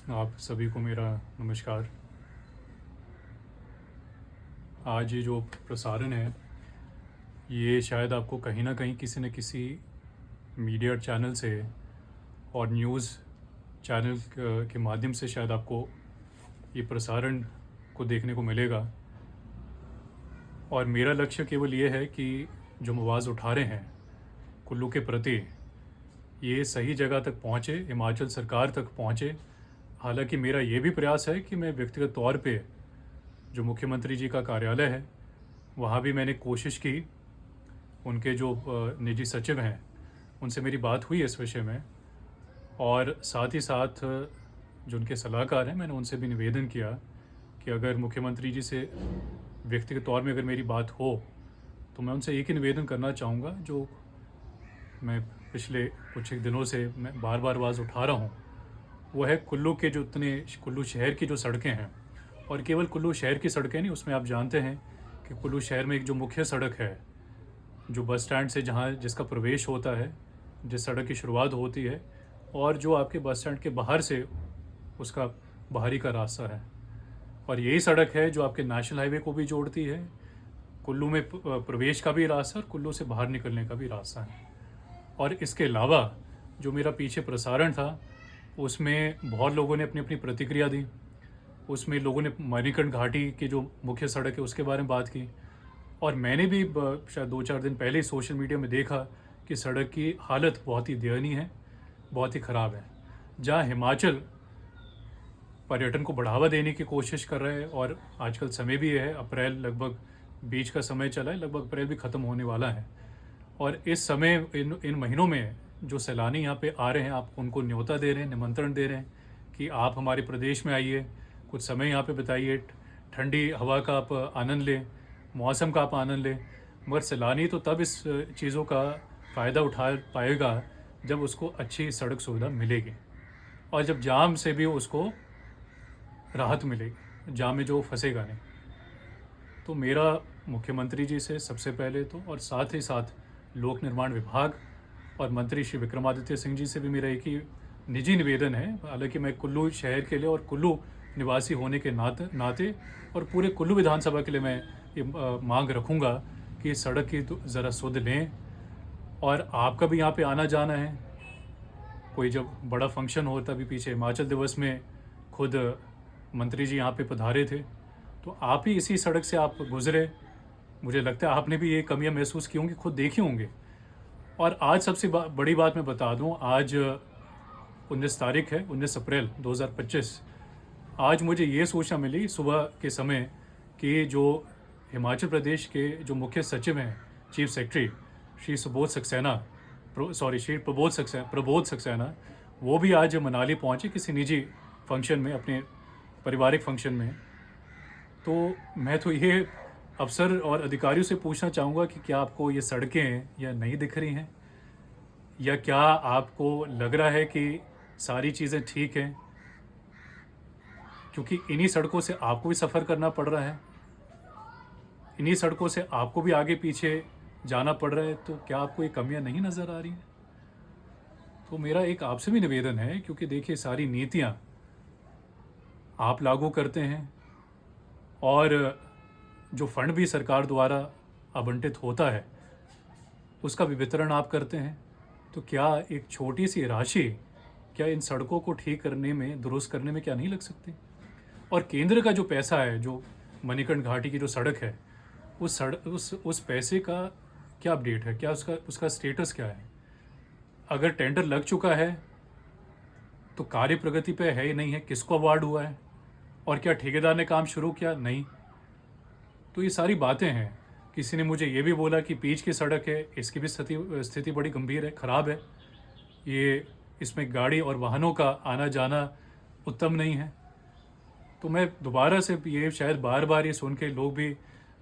आप सभी को मेरा नमस्कार। आज ये जो प्रसारण है, ये शायद आपको कहीं ना कहीं किसी न किसी मीडिया चैनल से और न्यूज़ चैनल के माध्यम से शायद आपको ये प्रसारण को देखने को मिलेगा। और मेरा लक्ष्य केवल ये है कि जो हम आवाज़ उठा रहे हैं कुल्लू के प्रति, ये सही जगह तक पहुँचे, हिमाचल सरकार तक पहुँचे। हालांकि मेरा ये भी प्रयास है कि मैं व्यक्तिगत तौर पे जो मुख्यमंत्री जी का कार्यालय है वहाँ भी मैंने कोशिश की। उनके जो निजी सचिव हैं उनसे मेरी बात हुई इस विषय में, और साथ ही साथ जो उनके सलाहकार हैं मैंने उनसे भी निवेदन किया कि अगर मुख्यमंत्री जी से व्यक्तिगत तौर में अगर मेरी बात हो तो मैं उनसे एक ही निवेदन करना चाहूँगा, जो मैं पिछले कुछ एक दिनों से मैं बार बार आवाज़ उठा रहा हूँ, वो है कुल्लू के जो इतने कुल्लू शहर की जो सड़कें हैं, और केवल कुल्लू शहर की सड़कें नहीं, उसमें आप जानते हैं कि कुल्लू शहर में एक जो मुख्य सड़क है, जो बस स्टैंड से जहाँ जिसका प्रवेश होता है, जिस सड़क की शुरुआत होती है, और जो आपके बस स्टैंड के बाहर से उसका बाहरी का रास्ता है, और यही सड़क है जो आपके नेशनल हाईवे को भी जोड़ती है। कुल्लू में प्रवेश का भी रास्ता और कुल्लू से बाहर निकलने का भी रास्ता है। और इसके अलावा जो मेरा पीछे प्रसारण था उसमें बहुत लोगों ने अपनी अपनी प्रतिक्रिया दी। उसमें लोगों ने मणिकर्ण घाटी की जो मुख्य सड़क है उसके बारे में बात की, और मैंने भी शायद 2-4 दिन पहले ही सोशल मीडिया में देखा कि सड़क की हालत बहुत ही दयनीय है, बहुत ही ख़राब है। जहाँ हिमाचल पर्यटन को बढ़ावा देने की कोशिश कर रहे हैं, और आजकल समय भी है, अप्रैल लगभग बीच का समय चला है, लगभग अप्रैल भी ख़त्म होने वाला है, और इस समय इन महीनों में जो सैलानी यहाँ पे आ रहे हैं, आप उनको न्योता दे रहे हैं, निमंत्रण दे रहे हैं कि आप हमारे प्रदेश में आइए, कुछ समय यहाँ पे बिताइए, ठंडी हवा का आप आनंद लें, मौसम का आप आनंद लें। मगर सैलानी तो तब इस चीज़ों का फ़ायदा उठा पाएगा जब उसको अच्छी सड़क सुविधा मिलेगी, और जब जाम से भी उसको राहत मिलेगी, जाम में जो फंसेगा नहीं। तो मेरा मुख्यमंत्री जी से सबसे पहले तो, और साथ ही साथ लोक निर्माण विभाग और मंत्री श्री विक्रमादित्य सिंह जी से भी मेरा एक ही निजी निवेदन है। हालांकि मैं कुल्लू शहर के लिए और कुल्लू निवासी होने के नाते और पूरे कुल्लू विधानसभा के लिए मैं ये मांग रखूँगा कि सड़क की तो ज़रा सुध लें। और आपका भी यहाँ पे आना जाना है, कोई जब बड़ा फंक्शन हो, तभी पीछे हिमाचल दिवस में खुद मंत्री जी यहाँ पे पधारे थे, तो आप ही इसी सड़क से आप गुजरे। मुझे लगता है आपने भी ये कमियां महसूस की होंगी, खुद देखी होंगे। और आज सबसे बड़ी बात मैं बता दूं, आज 19 तारीख है, 19 अप्रैल 2025। आज मुझे ये सूचना मिली सुबह के समय कि जो हिमाचल प्रदेश के जो मुख्य सचिव हैं, चीफ सेक्रेटरी श्री सुबोध सक्सेना, श्री प्रबोध सक्सेना, वो भी आज मनाली पहुंचे किसी निजी फंक्शन में, अपने पारिवारिक फंक्शन में। तो मैं तो ये अफसर और अधिकारियों से पूछना चाहूँगा कि क्या आपको ये सड़कें या नहीं दिख रही हैं, या क्या आपको लग रहा है कि सारी चीज़ें ठीक हैं? क्योंकि इन्हीं सड़कों से आपको भी सफ़र करना पड़ रहा है, इन्हीं सड़कों से आपको भी आगे पीछे जाना पड़ रहा है, तो क्या आपको ये कमियां नहीं नज़र आ रही हैं? तो मेरा एक आपसे भी निवेदन है, क्योंकि देखिए सारी नीतियाँ आप लागू करते हैं, और जो फंड भी सरकार द्वारा आवंटित होता है उसका भी वितरण आप करते हैं, तो क्या एक छोटी सी राशि क्या इन सड़कों को ठीक करने में, दुरुस्त करने में क्या नहीं लग सकती? और केंद्र का जो पैसा है, जो मणिकर्ण घाटी की जो सड़क है, उस पैसे का क्या अपडेट है, क्या उसका उसका स्टेटस क्या है? अगर टेंडर लग चुका है तो कार्य प्रगति पे है ही नहीं है, किसको अवार्ड हुआ है, और क्या ठेकेदार ने काम शुरू किया? नहीं। तो ये सारी बातें हैं। किसी ने मुझे ये भी बोला कि पीच की सड़क है, इसकी भी स्थिति बड़ी गंभीर है, ख़राब है, ये इसमें गाड़ी और वाहनों का आना जाना उत्तम नहीं है। तो मैं दोबारा से ये शायद बार बार ये सुन के लोग भी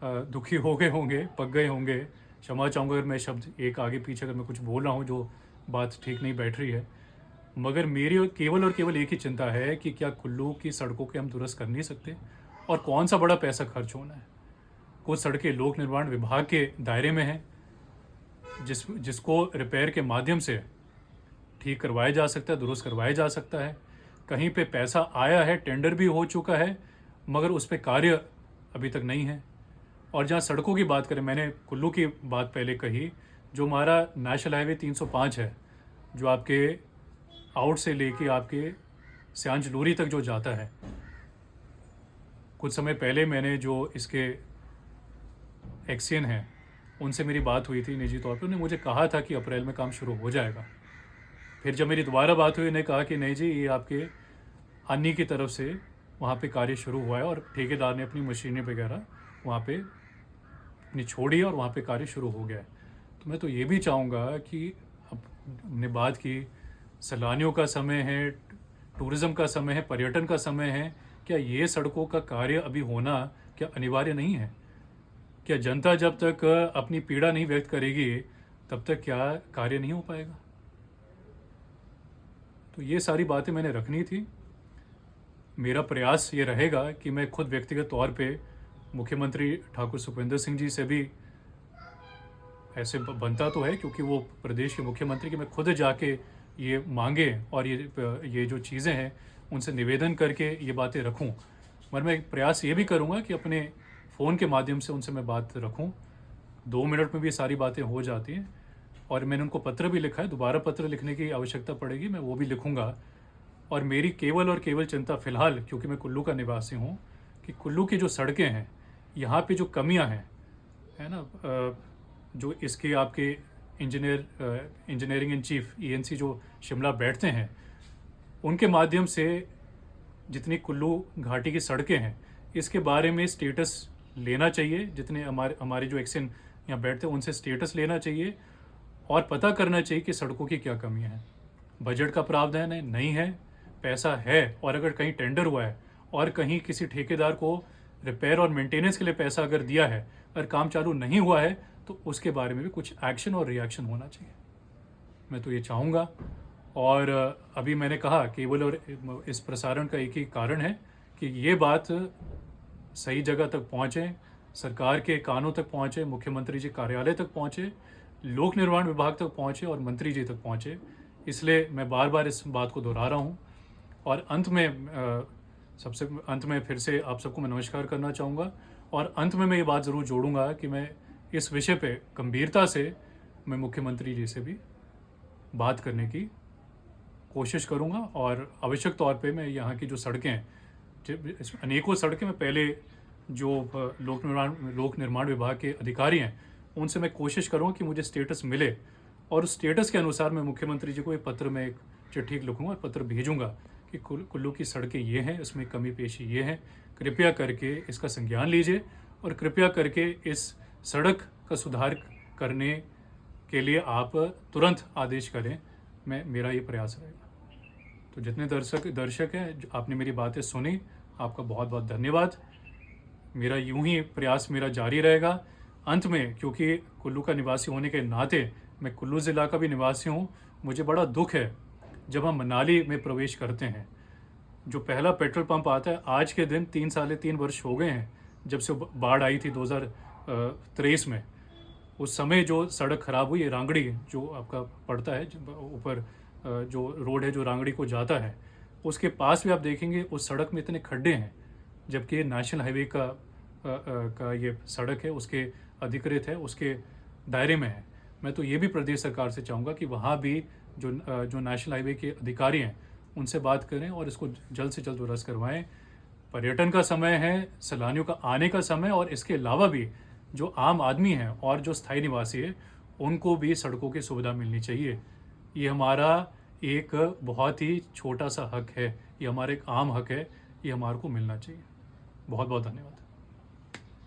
दुखी हो गए होंगे, पक गए होंगे। क्षमा चाहूँगा अगर मैं शब्द एक आगे पीछे अगर मैं कुछ बोल रहा हूँ जो बात ठीक नहीं बैठ रही है, मगर मेरी केवल और केवल एक ही चिंता है कि क्या कुल्लू की सड़कों के हम दुरुस्त कर नहीं सकते, और कौन सा बड़ा पैसा खर्च होना है। कुछ सड़कें लोक निर्माण विभाग के दायरे में हैं, जिसको रिपेयर के माध्यम से ठीक करवाया जा सकता है, दुरुस्त करवाया जा सकता है। कहीं पे पैसा आया है, टेंडर भी हो चुका है, मगर उस पे कार्य अभी तक नहीं है। और जहाँ सड़कों की बात करें, मैंने कुल्लू की बात पहले कही, जो हमारा नेशनल हाईवे 305 है, जो आपके आउट से लेके आपके सियांजलूरी तक जो जाता है, कुछ समय पहले मैंने जो इसके एक्सियन हैं उनसे मेरी बात हुई थी निजी तौर पे। उन्होंने मुझे कहा था कि अप्रैल में काम शुरू हो जाएगा। फिर जब मेरी दोबारा बात हुई, उन्होंने कहा कि नहीं जी, ये आपके अन्नी की तरफ से वहाँ पे कार्य शुरू हुआ है और ठेकेदार ने अपनी मशीनें वगैरह वहाँ पे अपनी छोड़ी और वहाँ पे कार्य शुरू हो गया है। तो मैं तो ये भी चाहूँगा कि अब हमने बात की, सैलानियों का समय है, टूरिज़्म का समय है, पर्यटन का समय है, क्या ये सड़कों का कार्य अभी होना क्या अनिवार्य नहीं है? क्या जनता जब तक अपनी पीड़ा नहीं व्यक्त करेगी, तब तक क्या कार्य नहीं हो पाएगा? तो ये सारी बातें मैंने रखनी थी। मेरा प्रयास ये रहेगा कि मैं खुद व्यक्तिगत तौर पे मुख्यमंत्री ठाकुर सुखविंदर सिंह जी से भी, ऐसे बनता तो है क्योंकि वो प्रदेश के मुख्यमंत्री, कि मैं खुद जाके ये मांगे और ये जो चीज़ें हैं उनसे निवेदन करके ये बातें रखूं। मगर मैं प्रयास ये भी करूंगा कि अपने फ़ोन के माध्यम से उनसे मैं बात रखूं। 2 मिनट में भी सारी बातें हो जाती हैं। और मैंने उनको पत्र भी लिखा है, दोबारा पत्र लिखने की आवश्यकता पड़ेगी, मैं वो भी लिखूंगा। और मेरी केवल और केवल चिंता फ़िलहाल, क्योंकि मैं कुल्लू का निवासी हूँ, कि कुल्लू की जो सड़कें हैं, यहाँ पे जो कमियाँ हैं, है ना, जो इसके आपके इंजीनियरिंग इन चीफ ENC जो शिमला बैठते हैं, उनके माध्यम से जितनी कुल्लू घाटी की सड़कें हैं, इसके बारे में स्टेटस लेना चाहिए। जितने हमारे जो एक्शन यहाँ बैठते हैं उनसे स्टेटस लेना चाहिए और पता करना चाहिए कि सड़कों की क्या कमियाँ हैं। बजट का प्रावधान है, नहीं है, पैसा है, और अगर कहीं टेंडर हुआ है और कहीं किसी ठेकेदार को रिपेयर और मेंटेनेंस के लिए पैसा अगर दिया है, अगर काम चालू नहीं हुआ है, तो उसके बारे में भी कुछ एक्शन और रिएक्शन होना चाहिए। मैं तो ये चाहूँगा। और अभी मैंने कहा, केवल और इस प्रसारण का एक ही कारण है कि ये बात सही जगह तक पहुँचे, सरकार के कानों तक पहुँचे, मुख्यमंत्री जी कार्यालय तक पहुँचे, लोक निर्माण विभाग तक पहुँचे और मंत्री जी तक पहुँचे। इसलिए मैं बार बार इस बात को दोहरा रहा हूँ। और अंत में सबसे अंत में फिर से आप सबको मैं नमस्कार करना चाहूँगा। और अंत में मैं ये बात ज़रूर जोड़ूंगा कि मैं इस विषय पे गंभीरता से मैं मुख्यमंत्री जी से भी बात करने की कोशिश करूँगा। और आवश्यक तौर पे मैं यहाँ की जो सड़कें हैं, अनेकों सड़कें, मैं पहले जो लोक निर्माण विभाग के अधिकारी हैं उनसे मैं कोशिश करूँगा कि मुझे स्टेटस मिले, और उस स्टेटस के अनुसार मैं मुख्यमंत्री जी को एक पत्र में एक चिट्ठी लिखूँगा और पत्र भेजूँगा कि कुल्लू की सड़कें ये हैं, इसमें कमी पेशी ये हैं, कृपया करके इसका संज्ञान लीजिए और कृपया करके इस सड़क का सुधार करने के लिए आप तुरंत आदेश करें। मेरा ये प्रयास रहेगा। तो जितने दर्शक हैं, आपने मेरी बातें सुनी, आपका बहुत बहुत धन्यवाद। मेरा यूं ही प्रयास मेरा जारी रहेगा। अंत में, क्योंकि कुल्लू का निवासी होने के नाते मैं कुल्लू ज़िला का भी निवासी हूं, मुझे बड़ा दुख है जब हम मनाली में प्रवेश करते हैं, जो पहला पेट्रोल पंप आता है, आज के दिन 3 वर्ष हो गए हैं जब से बाढ़ आई थी 2023 में। उस समय जो सड़क खराब हुई, रांगड़ी जो आपका पड़ता है ऊपर, जो रोड है जो रांगड़ी को जाता है, उसके पास भी आप देखेंगे उस सड़क में इतने खड्डे हैं, जबकि ये नेशनल हाईवे का ये सड़क है, उसके अधिकृत है, उसके दायरे में है। मैं तो ये भी प्रदेश सरकार से चाहूँगा कि वहाँ भी जो नेशनल हाईवे के अधिकारी हैं उनसे बात करें और इसको जल्द से जल्द दुरुस्त करवाएं। पर्यटन का समय है, सैलानियों का आने का समय, और इसके अलावा भी जो आम आदमी हैं और जो स्थायी निवासी है, उनको भी सड़कों की सुविधा मिलनी चाहिए। ये हमारा एक बहुत ही छोटा सा हक है, ये हमारा एक आम हक है, ये हमारे को मिलना चाहिए। बहुत बहुत धन्यवाद।